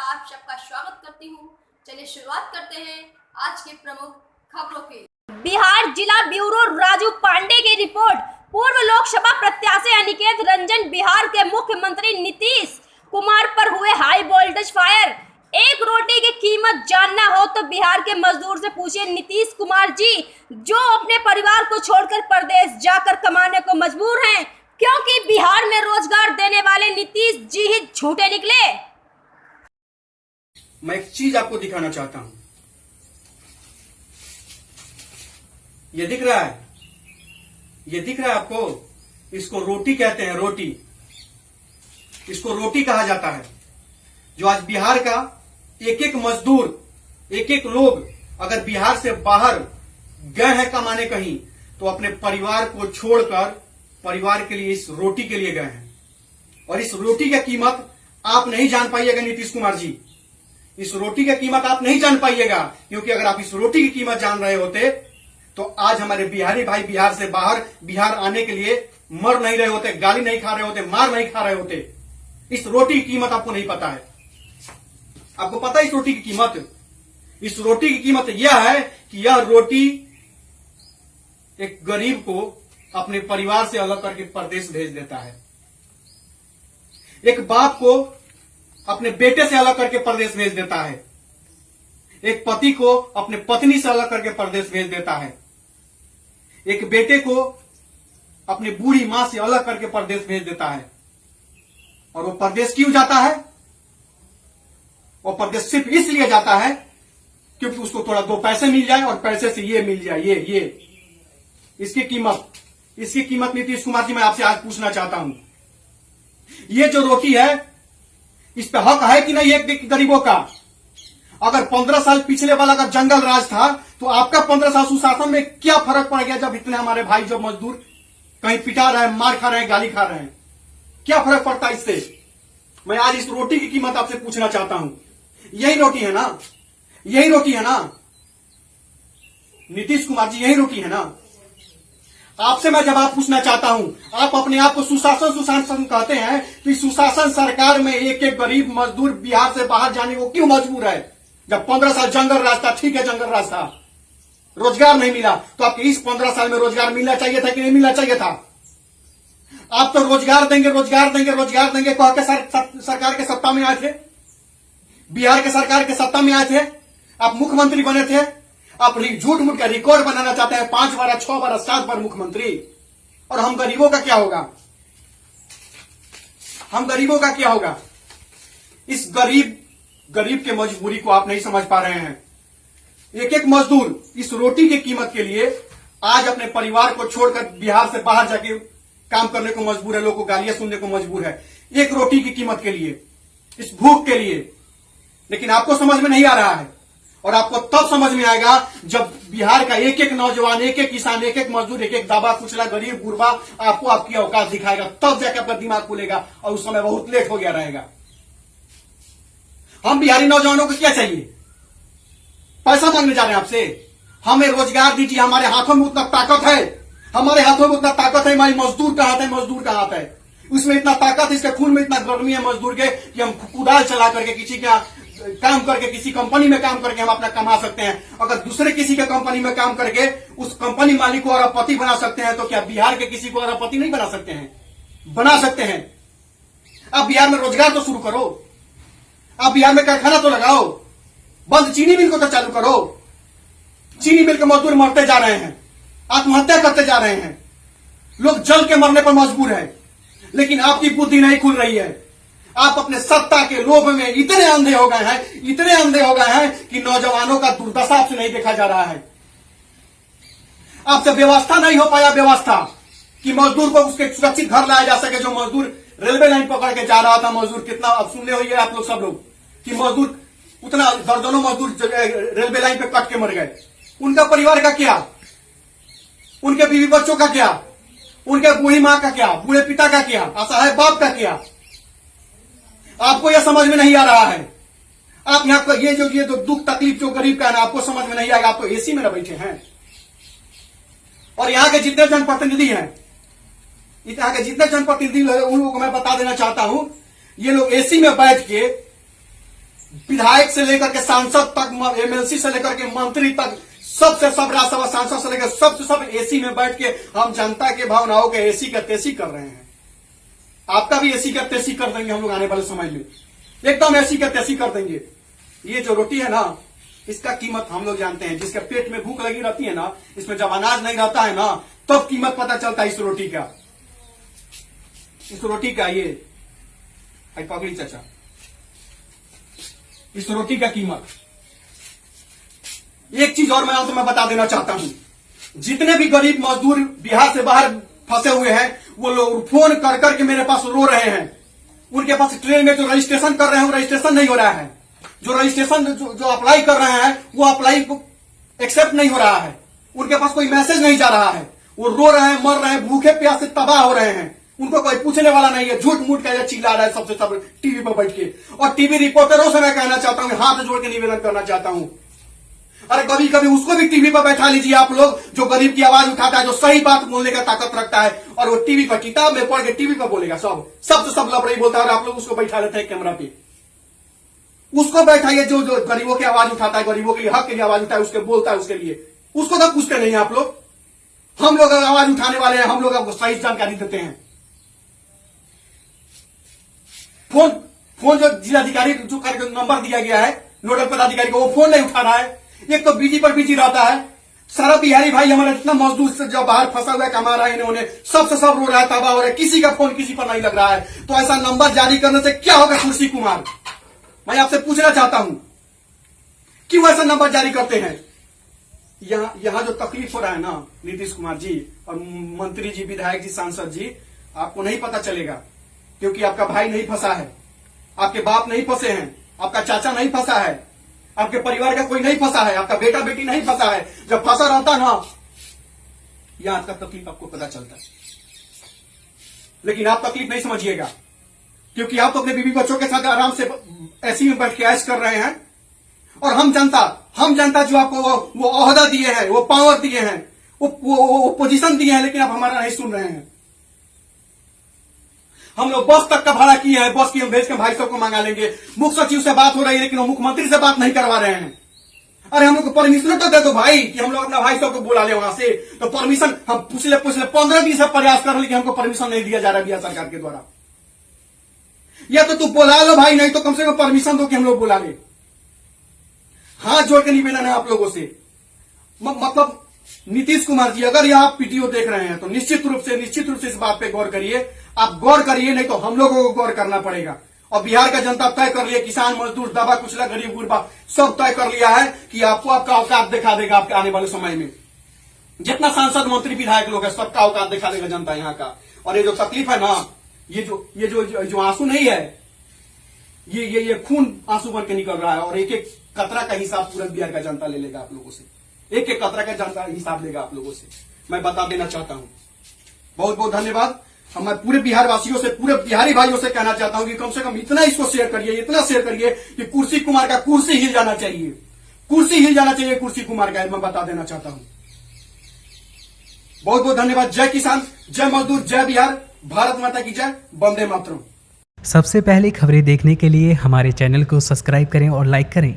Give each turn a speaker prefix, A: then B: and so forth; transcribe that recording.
A: तथा आप सबका स्वागत करती हूँ। चलिए शुरुआत करते हैं आज के प्रमुख खबरों की। बिहार जिला ब्यूरो राजू पांडे की रिपोर्ट। पूर्व लोकसभा प्रत्याशी अनिकेत रंजन बिहार के मुख्यमंत्री नीतीश कुमार पर हुए हाई वोल्टेज फायर। एक रोटी की कीमत जानना हो तो बिहार के मजदूर से पूछिए नीतीश कुमार जी, जो अपने परिवार को छोड़कर प्रदेश जाकर कमाने को मजबूर हैं, क्योंकि बिहार में रोजगार देने वाले नीतीश जी ही झूठे निकले।
B: मैं एक चीज आपको दिखाना चाहता हूं। ये दिख रहा है? ये दिख रहा है आपको? इसको रोटी कहते हैं, रोटी। इसको रोटी कहा जाता है। जो आज बिहार का एक एक मजदूर, एक एक लोग अगर बिहार से बाहर गए हैं कमाने कहीं, तो अपने परिवार को छोड़कर परिवार के लिए, इस रोटी के लिए गए हैं। और इस रोटी की कीमत आप नहीं जान पाइएगा नीतीश कुमार जी। इस रोटी की कीमत आप नहीं जान पाइएगा, क्योंकि अगर आप इस रोटी की कीमत जान रहे होते तो आज हमारे बिहारी भाई बिहार से बाहर बिहार आने के लिए मर नहीं रहे होते, गाली नहीं खा रहे होते, मार नहीं खा रहे होते। इस रोटी की कीमत आपको नहीं पता है। आपको पता है इस रोटी की कीमत? इस रोटी की कीमत यह है कि यह रोटी एक गरीब को अपने परिवार से अलग करके परदेश भेज देता है। एक बाप को अपने बेटे से अलग करके परदेश भेज देता है। एक पति को अपने पत्नी से अलग करके परदेश भेज देता है। एक बेटे को अपनी बूढ़ी मां से अलग करके परदेश भेज देता है। और वो परदेश क्यों जाता है? वो परदेश सिर्फ इसलिए जाता है क्योंकि उसको थोड़ा दो पैसे मिल जाए और पैसे से ये मिल जाए, ये इसकी कीमत नीतीश कुमार जी मैं आपसे आज पूछना चाहता हूं। ये जो रोटी है, इस पे हक है कि नहीं एक गरीबों का? अगर 15 साल पिछले वाला अगर जंगल राज था, तो आपका 15 साल सुशासन में क्या फर्क पड़ गया? जब इतने हमारे भाई जो मजदूर कहीं पिटा रहे हैं, मार खा रहे हैं, गाली खा रहे हैं, क्या फर्क पड़ता है इससे? मैं आज इस रोटी की कीमत आपसे पूछना चाहता हूं। यही रोटी है ना? यही रोटी है ना नीतीश कुमार जी? यही रोटी है ना? आपसे मैं जवाब पूछना चाहता हूं। आप अपने आप को सुशासन कहते हैं, तो सुशासन सरकार में एक एक गरीब मजदूर बिहार से बाहर जाने को क्यों मजबूर है? जब 15 साल जंगल राज था, ठीक है जंगल राज था, रोजगार नहीं मिला, तो आपके इस 15 साल में रोजगार मिलना चाहिए था कि नहीं मिलना चाहिए था? आप तो रोजगार देंगे कह के सरकार के सत्ता में आए थे, बिहार के सरकार के सत्ता में आए थे, आप मुख्यमंत्री बने थे। आप झूठ मूठ का रिकॉर्ड बनाना चाहते हैं, 5 बार 6 बार 7 बार मुख्यमंत्री। और हम गरीबों का क्या होगा? हम गरीबों का क्या होगा? इस गरीब के मजबूरी को आप नहीं समझ पा रहे हैं। एक एक मजदूर इस रोटी की कीमत के लिए आज अपने परिवार को छोड़कर बिहार से बाहर जाके काम करने को मजबूर है, लोगों को गालियां सुनने को मजबूर है, एक रोटी की कीमत के लिए, इस भूख के लिए। लेकिन आपको समझ में नहीं आ रहा है, और आपको तब समझ में आएगा जब बिहार का एक एक नौजवान, एक एक किसान, एक एक मजदूर, एक एक दबा कुचला गरीब गुरबा आपको आपकी औकात दिखाएगा, तब जाकर आपका दिमाग खुलेगा, और उस समय बहुत लेट हो गया रहेगा। हम बिहारी नौजवानों को क्या चाहिए? पैसा मांगने जा रहे हैं आपसे? हमें रोजगार दीजिए। हमारे हाथों में उतना ताकत है, हमारे हाथों में उतना ताकत है। हमारी मजदूर का हाथ है, मजदूर का हाथ है, उसमें इतना ताकत है, इसके खून में इतना गर्मी है मजदूर के, कि हम कुदाल चला करके किसी का काम करके, किसी कंपनी में काम करके हम अपना कमा सकते हैं। अगर दूसरे किसी के कंपनी में काम करके उस कंपनी मालिक को अरबपति बना सकते हैं, तो क्या बिहार के किसी को अरबपति नहीं बना सकते हैं? बना सकते हैं। आप बिहार में रोजगार तो शुरू करो, आप बिहार में कारखाना तो लगाओ, बंद चीनी मिल को तो चालू करो। चीनी मिल के मजदूर मरते जा रहे हैं, आत्महत्या करते जा रहे हैं, लोग जल के मरने पर मजबूर है, लेकिन आपकी बुद्धि नहीं खुल रही है। आप अपने सत्ता के लोभ में इतने अंधे हो गए हैं, इतने अंधे हो गए हैं कि नौजवानों का दुर्दशा आपसे नहीं देखा जा रहा है। आपसे व्यवस्था नहीं हो पाया, व्यवस्था कि मजदूर को उसके सुरक्षित घर लाया जा सके। जो मजदूर रेलवे लाइन पकड़ के जा रहा था, मजदूर कितना, अब सुनने हुई है आप लोग सब लोग कि मजदूर उतना दर्जनों मजदूर रेलवे लाइन पे कट के मर गए। उनका परिवार का क्या? उनके बीवी बच्चों का क्या? उनके बूढ़ी मां का क्या? बूढ़े पिता का क्या? असहाय बाप का क्या? आपको यह समझ में नहीं आ रहा है। आप यहाँ पर ये जो दुख तकलीफ जो गरीब का है ना, आपको समझ में नहीं आएगा। आप तो एसी में बैठे हैं, और यहाँ के जितने जनप्रतिनिधि हैं, यहाँ के जितने जनप्रतिनिधि उन लोगों को मैं बता देना चाहता हूं, ये लोग एसी में बैठ के विधायक से लेकर के सांसद तक, एमएलसी से लेकर के मंत्री तक, सबसे सब राज्यसभा सांसद से लेकर सबसे सब एसी में बैठ के हम जनता के भावनाओं के एसी का तेसी कर रहे हैं। आपका भी एसी का तेसी कर देंगे हम लोग आने वाले समय में, एकदम एसी का तेसी कर देंगे। ये जो रोटी है ना, इसका कीमत हम लोग जानते हैं। जिसके पेट में भूख लगी रहती है ना, इसमें जब अनाज नहीं रहता है ना, तब कीमत पता चलता है इस रोटी का। इस रोटी का ये पकड़ी चाचा, इस रोटी का कीमत। एक चीज और मैं अंत में बता देना चाहता हूं, जितने भी गरीब मजदूर बिहार से बाहर फंसे हुए हैं, वो लोग फोन कर करके मेरे पास रो रहे हैं। उनके पास ट्रेन में जो रजिस्ट्रेशन कर रहे हैं वो रजिस्ट्रेशन नहीं हो रहा है। जो रजिस्ट्रेशन जो अप्लाई कर रहे हैं वो अप्लाई एक्सेप्ट नहीं हो रहा है। उनके पास कोई मैसेज नहीं जा रहा है। वो रो रहे हैं, मर रहे हैं, भूखे प्यास से तबाह हो रहे हैं। उनको कोई पूछने वाला नहीं है। झूठ मूठ का चिल्ला रहा है सबसे सब टीवी पर बैठ के। और टीवी रिपोर्टरों से मैं कहना चाहता हूं, हाथ जोड़ के निवेदन करना चाहता हूं, अरे कभी कभी उसको भी टीवी पर बैठा लीजिए आप लोग, जो गरीब की आवाज उठाता है, जो सही बात बोलने का ताकत रखता है, और वो टीवी पर किताब में पढ़ के टीवी पर बोलेगा। सब लफड़े बोलता है और आप लोग उसको बैठा लेते हैं कैमरा पे। उसको बैठाइए जो गरीबों की आवाज उठाता है, गरीबों के लिए हक के लिए आवाज उठाता है, उसके बोलता है, उसके लिए उसको तो पूछते नहीं आप लोग। हम लोग आवाज उठाने वाले हैं, हम लोग आपको सही जानकारी देते हैं। फोन जो जिलाधिकारी जो करके नंबर दिया गया है नोडल पदाधिकारी को, वो फोन नहीं उठा रहा है। एक तो बिजी पर बिजी रहता है। सारा बिहारी भाई हमारा इतना मजदूर से जो बाहर फंसा हुआ है, कमा रहा है, इन्होंने सबसे सब रो रहा है, तबाह हो रहा है। किसी का फोन किसी पर नहीं लग रहा है। तो ऐसा नंबर जारी करने से क्या होगा कुर्सी कुमार? मैं आपसे पूछना चाहता हूं, क्यों ऐसा नंबर जारी करते हैं? यहां जो तकलीफ हो रहा है ना नीतीश कुमार जी और मंत्री जी, विधायक जी, सांसद जी, आपको नहीं पता चलेगा, क्योंकि आपका भाई नहीं फंसा है, आपके बाप नहीं फंसे हैं, आपका चाचा नहीं फंसा है, आपके परिवार का कोई नहीं फंसा है, आपका बेटा बेटी नहीं फंसा है। जब फंसा रहता ना, यहां का तकलीफ आपको पता चलता है। लेकिन आप तकलीफ नहीं समझिएगा, क्योंकि आप तो अपने बीवी बच्चों के साथ आराम से ऐसी में बैठ के ऐश कर रहे हैं। और हम जनता जो आपको वो ओहदा दिए हैं, वो पावर दिए हैं, वो पोजीशन दिए हैं, लेकिन आप हमारा नहीं सुन रहे हैं। हम लोग बस तक का भाड़ा किए हैं, बस की हम भेज के भाई साहब को मंगा लेंगे। मुख्य सचिव से बात हो रही है, लेकिन वो मुख्यमंत्री से बात नहीं करवा रहे हैं। अरे हम लोग को परमिशन तो दे दो भाई, कि हम लोग अपना भाई साहब को बुला ले वहां से। तो परमिशन हम पिछले 15 दिन से प्रयास कर रहे हैं, लेकिन हमको परमिशन नहीं दिया जा रहा बिहार सरकार के द्वारा। या तो तू बुला लो भाई, नहीं तो कम से कम परमिशन दो कि हम लोग बुला ले। हाथ जोड़ के निवेदन है आप लोगों से। मतलब नीतीश कुमार जी, अगर यह आप पीटीओ देख रहे हैं तो निश्चित रूप से इस बात पे गौर करिए। आप गौर करिए, नहीं तो हम लोगों को गौर करना पड़ेगा। और बिहार का जनता तय कर लिया, किसान मजदूर दबा कुचला गरीब गुरबा सब तय कर लिया है कि आपको आपका औकात दिखा देगा आपके आने वाले समय में। जितना सांसद मंत्री विधायक लोग है, सबका औकात दिखा देगा जनता यहाँ का। और ये जो तकलीफ है ना, ये जो आंसू नहीं है, ये खून आंसू बन के निकल रहा है। और एक एक कतरा का हिसाब पूरा बिहार का जनता ले लेगा आप लोगों से। एक एक कतरा का जनता हिसाब लेगा आप लोगों से, मैं बता देना चाहता हूं। बहुत बहुत धन्यवाद। मैं पूरे बिहार वासियों से, पूरे बिहारी भाइयों से कहना चाहता हूं कि कम से कम इतना इसको शेयर करिए, इतना शेयर करिए कि कुर्सी कुमार का कुर्सी हिल जाना चाहिए, कुर्सी हिल जाना चाहिए कुर्सी कुमार का। मैं बता देना चाहता हूं। बहुत बहुत धन्यवाद। जय किसान, जय मजदूर, जय बिहार, भारत माता की जय, वंदे मातरम।
C: सबसे पहले खबरें देखने के लिए हमारे चैनल को सब्सक्राइब करें और लाइक करें।